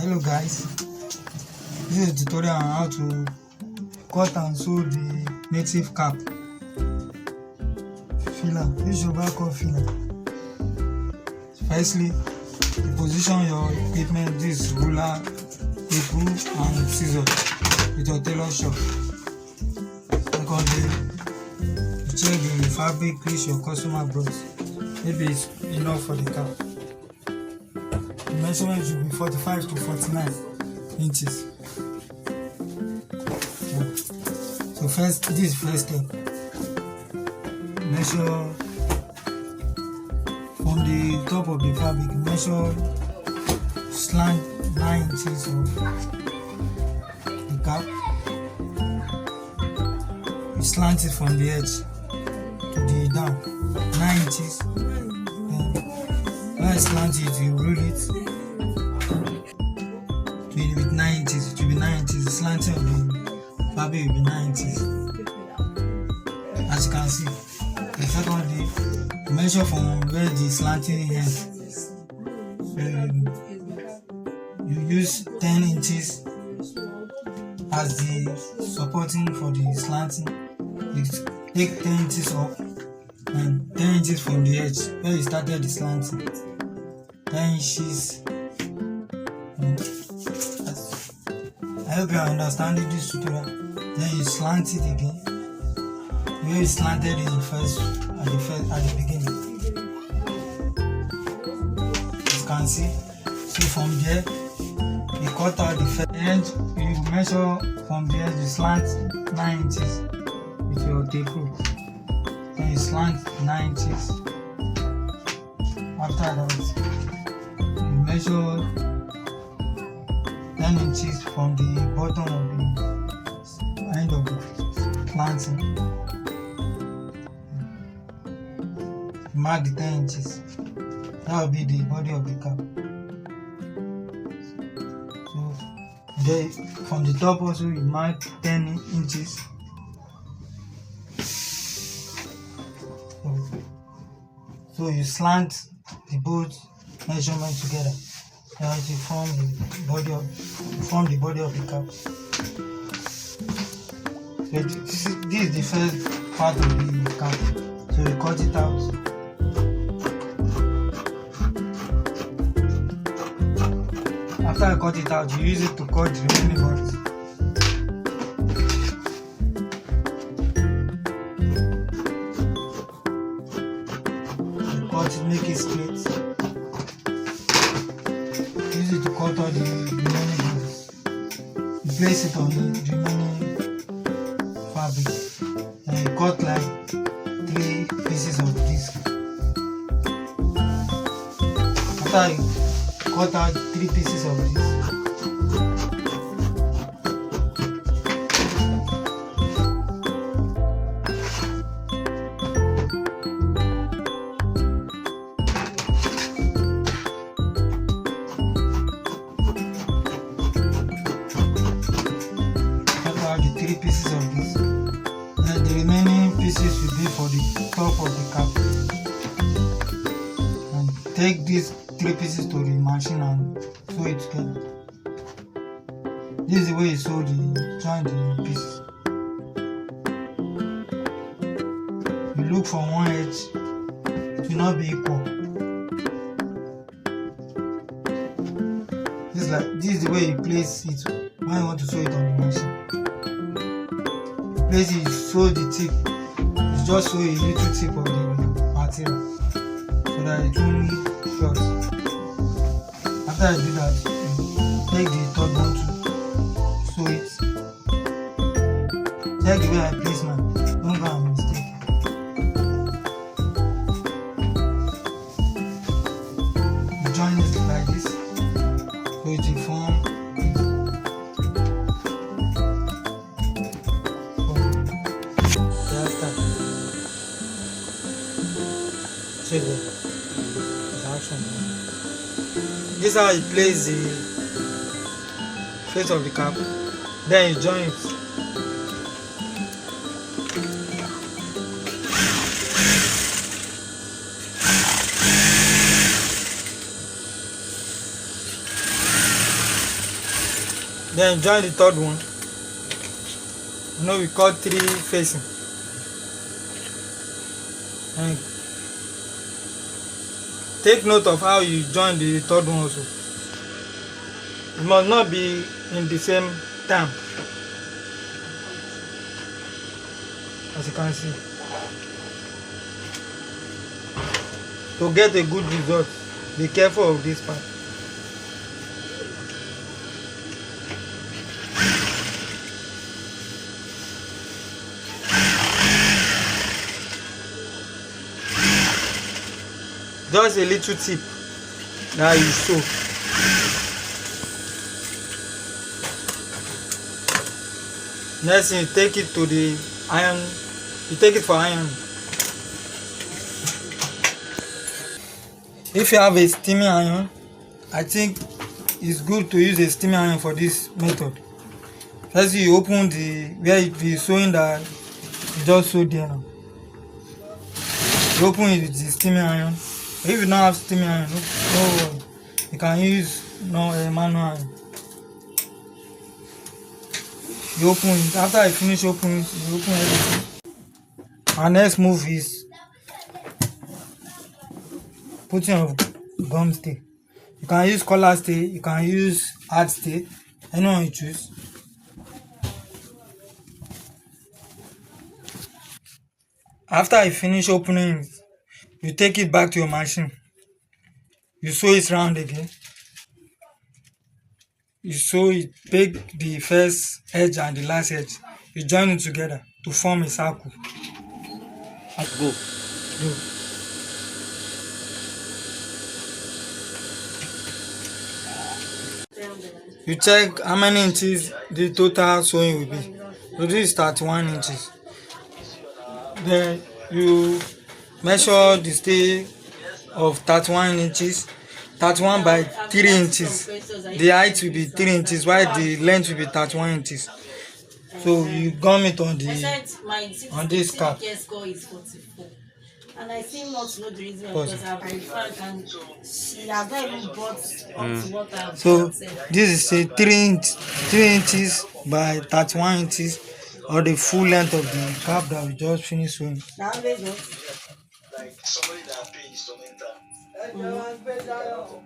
Hello guys, this is a tutorial on how to cut and sew the native cap filler. This is your backup filler. Firstly, you position your equipment, this ruler, tape and scissors with your tailor shop. Secondly, you check the fabric which your customer brought. Maybe it's enough for the cap. The measurement should be 45 to 49 inches. So first, this is first step. Measure from the top of the fabric. Measure slant 9 inches of the cap. You slant it from the edge to the down 9 inches. When I slant it, you roll it with 9 inches. It will be 9 inches. The slanting of the fabric will be 9 inches. As you can see. The secondly, measure from where the slanting ends. You use 10 inches as the supporting for the slanting. You take 10 inches up and 10 inches from the edge where you started the slanting. 10 inches. I hope you are understanding this tutorial. Then you slant it again. Where you slanted it at the beginning. As you can see. So from there, you cut out the first end. You measure from the edge. You slant 9 inches with your tape rule. Then you slant 9 inches. After that, you measure 10 inches from the bottom of the end of the slanting. Mark the 10 inches. That will be the body of the cap. So there, from the top also you mark 10 inches. So you slant the both measurements together. Now you form the body of the cap. So this is the first part of the cap. So you cut it out. After I cut it out, you use it to cut the remaining parts. You cut it, make it straight. Use it to cut all the remaining parts. You place it on the remaining fabric. And you cut like 3 pieces of this. After you cut out 3 pieces of this. Cut out the 3 pieces of this. Then the remaining pieces will be for the top of the cap. And take these 3 pieces to the machine and sew it together. This is the way you sew join the pieces. You look from one edge, it will not be equal. This is the way you place it when you want to sew it on the machine. Place it, you sew the tip. You just sew a little tip of the material so that it won't be short. After I do that, you take the third one to sew it. Check the way I place mine. Don't go and mistake. You join it like this, so it will form. Check the action. This is how you place the face of the cap. Then you join it. Then join the third one. You know we cut 3 facing. And take note of how you join the third one also. It must not be in the same time. As you can see. To get a good result, be careful of this part. Just a little tip that you sew. Next thing, you take it to the iron. You take it for iron. If you have a steaming iron, I think it's good to use a steaming iron for this method. First, you open the where the sewing that you just sewed there now. You open it with the steaming iron. If you don't have steaming iron, no worry. You can use manual iron. You open it. After I finish opening it, you open everything. Our next move is putting of gum stay. You can use color stay, you can use hard stay, anyone you choose. After I finish opening it, you take it back to your machine. You sew it round again. You sew it, take the first edge and the last edge. You join it together to form a circle. Go. You check how many inches the total sewing will be. So this is 31 inches. Then you measure the stay of 31 inches, 31 by 3 inches. The height will be 3 inches, while the length will be 31 inches. So you gum it on this cap. And I seem not to know the reason because I've been frank and she has not even brought up to what I've So said. this is a 3 inches by 31 inches, or the full length of the cap that we just finished sewing. Now let's go. Like somebody that pay instrumental.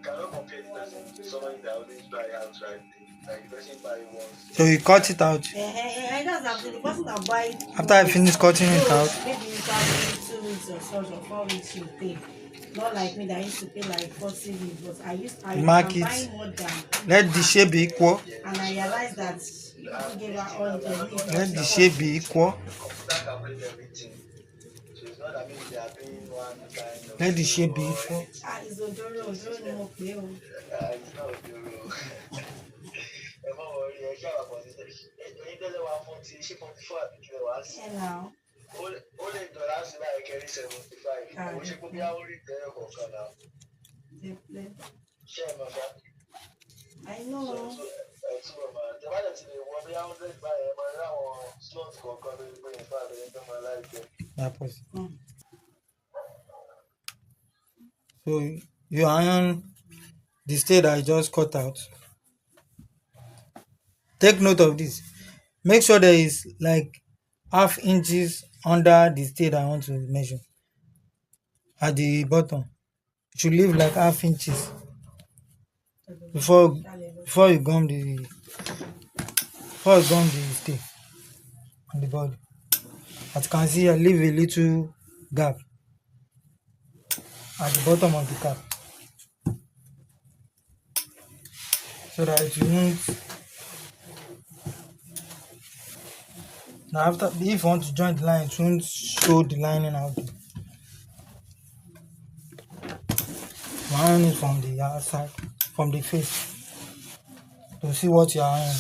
Cannot compare the person to somebody that always buy outright. Like the person buy once. So you cut it out. That's after the person that buys. After I finish cutting it out, Maybe you probably 2 weeks or so, or 4 weeks you pay. Not like me that used to pay like 40 weeks, but I mark am it. buying more than. Let the shape be equal. And I realized that you give her all the Let the shape be equal. That calculate everything. So it's not that maybe they are paying one kind of. Let the shape be equal. It's Odoro ni mo pe o. It's not Odoro. Ẹ má worry, ẹ ṣáà wà pọ̀ sí ẹ̀yin tẹ́lẹ̀ wá fún ti ṣé 44 àbí kílẹ̀ wá sí. Now. Ó lè dọ̀lá sí láì kẹrí 75. Ó ṣe kó bí àwọn orí ìtẹ́lẹ̀ kọ̀ọ̀kan náà. Ṣé ẹ mọ̀ ṣá? I know. Tẹ̀wádẹ̀ ti lè wọ bí àwọn 100 báyìí ẹ máa rí àwọn slot kọ̀ọ̀kan lórí pé ìfà àbẹ̀yẹ tó máa láìpẹ́. Yeah, pause. So you iron the stay that I just cut out. Take note of this. Make sure there is like half inches under the stay that I want to measure. At the bottom, you should leave like half inches before you gum the stay on the body. As you can see, I leave a little gap at the bottom of the cap so that it won't. Now after, if you want to join the line, it won't show the lining out there. Iron it from the outside, from the face, to see what you are ironing.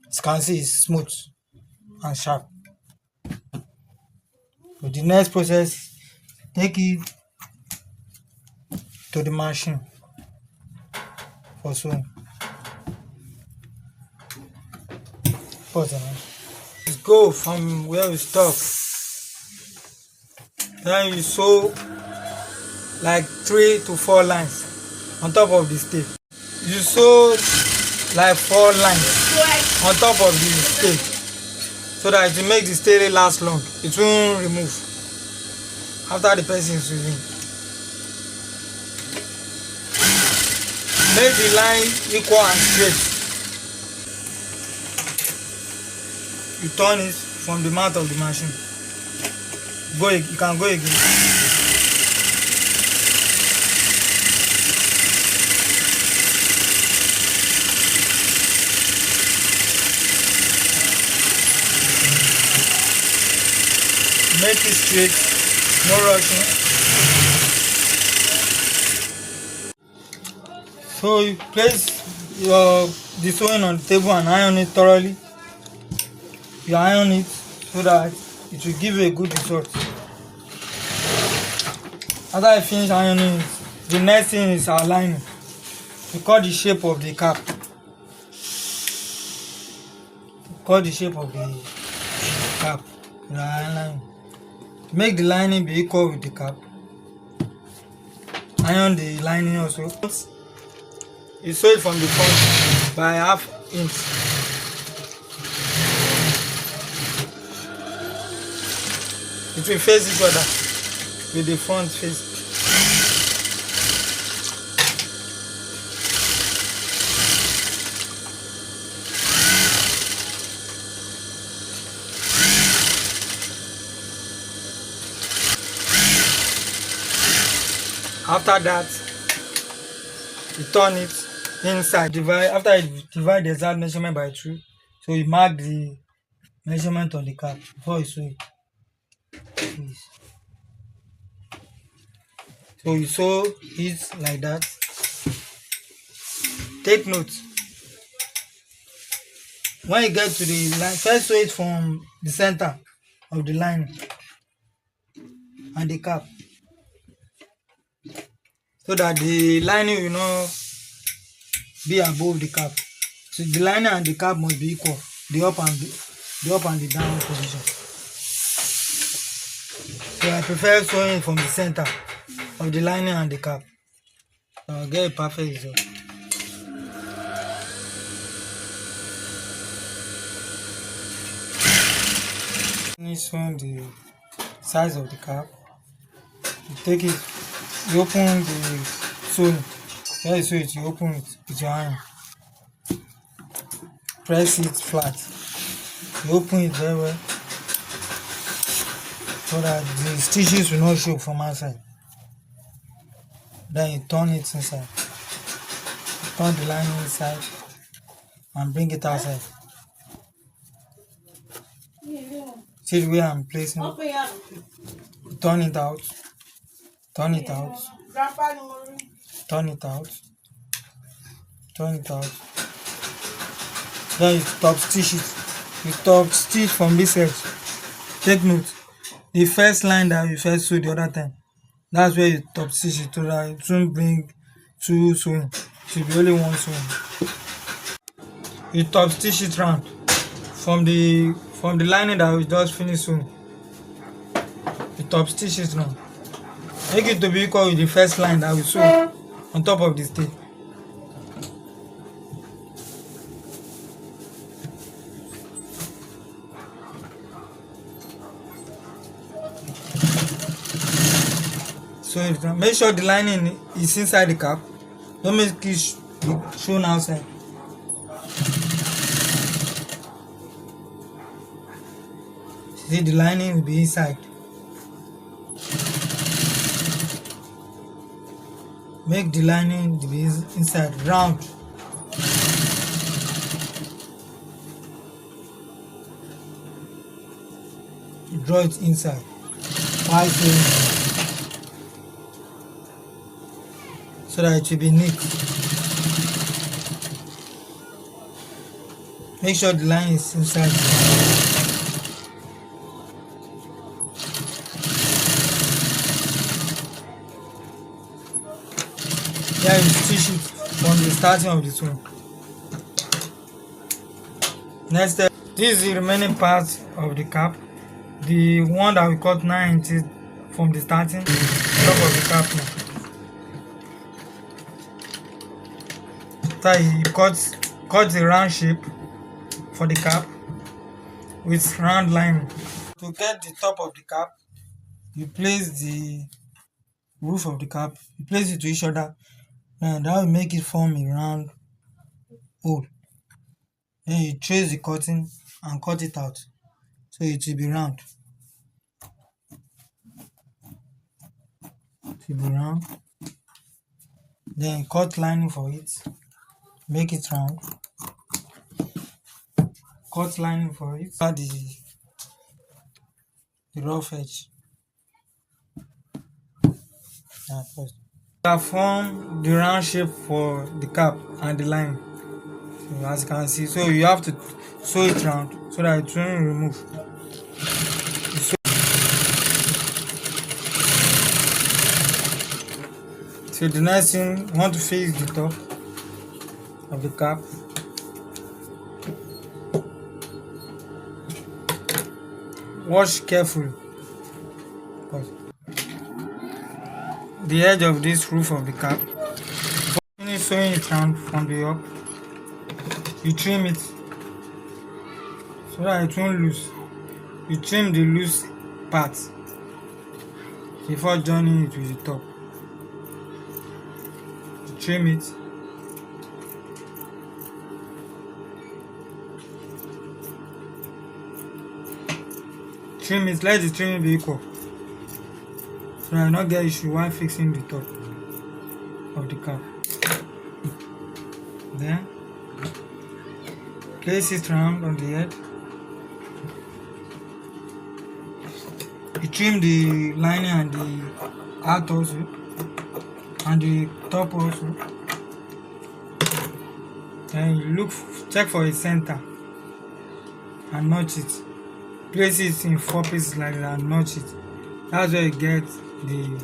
As you can see, it's smooth and sharp. So the next process, take it to the machine for sewing. Pause it now. Let's go from where we stop. Then you sew like 3 to 4 lines on top of the stay. you sew like 4 lines on top of the stay so that it will make the stay last long. It won't remove after the person is using. Make the line equal and straight. You turn it from the mouth of the machine. You can go again. Make it straight, no rushing. So you place the sewing on the table and iron it thoroughly. You iron it so that it will give you a good result. After I finish ironing it, the next thing is aligning. You cut the shape of the cap. Cut the shape of the cap. Make the lining be equal with the cap. Iron the lining also. You sew it from the front by ½ inch. It will face each other with the front face. After that, you turn it inside. After you divide the exact measurement by 2, so you mark the measurement on the cap before you sew it. So you sew it like that. Take note. When you get to the line, first sew it from the center of the line and the cap, so that the lining will not be above the cap. So the lining and the cap must be equal, the up and the down position. So I prefer sewing from the center of the lining and the cap. So I'll get a perfect result. Finish sewing the size of the cap. You take it, you open the sewing. When you sew it, you open it with your hand. Press it flat. You open it very well so that the stitches will not show from outside. Then you turn it inside. Turn the lining inside and bring it outside. See the way I'm placing it. Turn it out. Turn it out. Turn it out. Turn it out. Then you top stitch it. You top stitch from this edge. Take note. The first line that you first sew the other time, that's where you top stitch it so that it won't bring 2 sewing. It should be only 1 sewing. You top stitch it round from the lining that we just finished sewing. You top stitch it round. Make it to be equal with the first line that we sew on top of the stitch. So make sure the lining is inside the cap. Don't make it shown outside. See, the lining will be inside. Make the lining to be inside, round. Draw it inside. So that it will be neat. Make sure the line is inside. Here you stitch it from the starting of the seam. Next step, this is the remaining part of the cap. The one that we cut 9 inches from the starting, top of the cap now. So you cut the round shape for the cap with round lining. To get the top of the cap, you place the roof of the cap, you place it to each other, and that will make it form a round hole. Then you trace the cutting and cut it out so it will be round. It will be round. Then cut lining for it, make it round. Cut lining for it, add the rough edge. First. I form the round shape for the cap and the line. So as you can see, so you have to sew it round so that it won't remove. So the next thing, you want to fix the top of the cap. Wash carefully. The edge of this roof of the cap. Finish sewing it round from the up. You trim it so that it won't loose. You trim the loose parts before joining it with the top. You trim it. Trim it, let the trimming be equal. So I not get issue while fixing the top of the cap. Then place it round on the head. You trim the lining and the out also, and the top also. Then you check for a center and notch it. Place it in 4 pieces like that and notch it. That's where you get the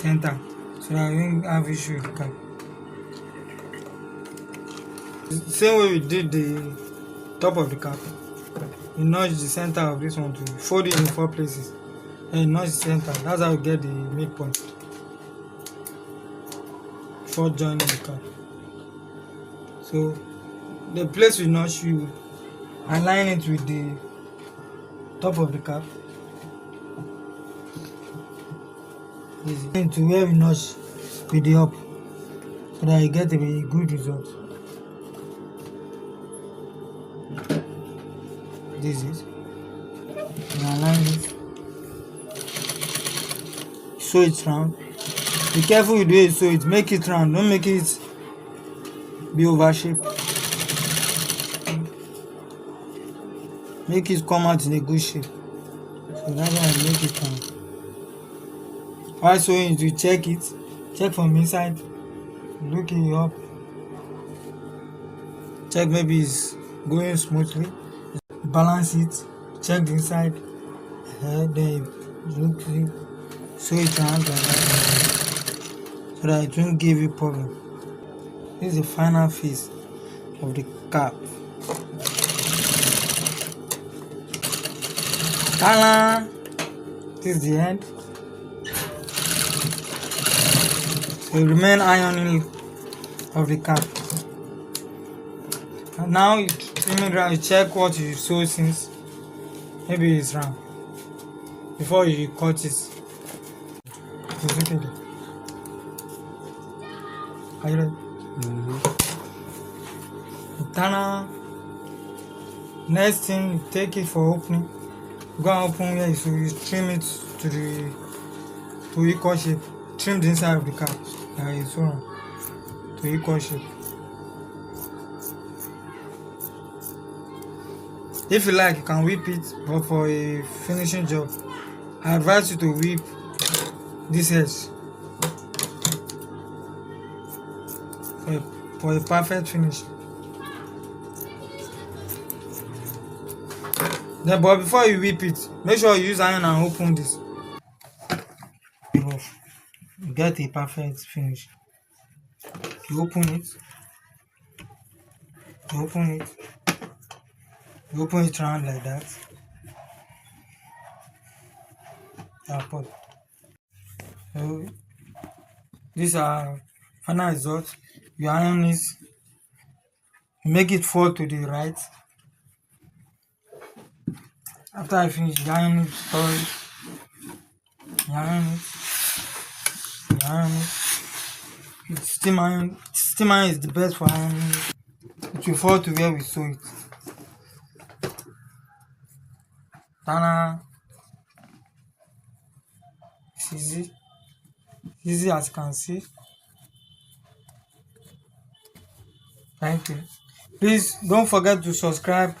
center, so that you won't have issue with the cap. The same way we did the top of the cap, you notch the center of this one to fold it in 4 places. Then you notch the center. That's how you get the midpoint before joining the cap. So the place we notch, you align it with the top of the cap. Easy. To where we notch with the up so that you get a good result. This is. You align it. Sew it round. Be careful with the way you sew it. Make it round. Don't make it be over shape. Make it come out in a good shape. So that's why I make it round. While sewing it, you check it. Check from inside. Look it up. Check maybe it's going smoothly. Balance it. Check the inside. Then you look it. Sew it around like that, so that it won't give you problem. This is the final face of the cap. Ta-da! This is the end. So you remain ironing of the cap. And now you check what you sew since maybe it's round before you cut it. Are you ready? Ta-da! Next thing, you take it for opening. Go and open here, so you trim it to equal shape. Trim the inside of the cap. Like it's so to equal shape. If you like, you can whip it, but for a finishing job, I advise you to whip this edge for a perfect finish. Then, but before you whip it, make sure you use iron and open this. You get a perfect finish. You open it. You open it. You open it round like that. Put. So these are final results. You iron it make it fall to the right. After I finish, iron it thoroughly. Iron it. Iron it. Steam iron is the best for ironing. It will fall to where we sew it. Tana. It's easy. Easy as you can see. Thank you. Please don't forget to subscribe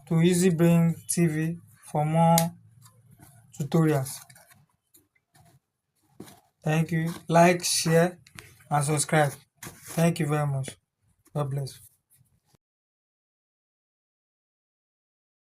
to Easy Brain TV for more tutorials. Thank you. Like, share, and subscribe. Thank you very much. God bless.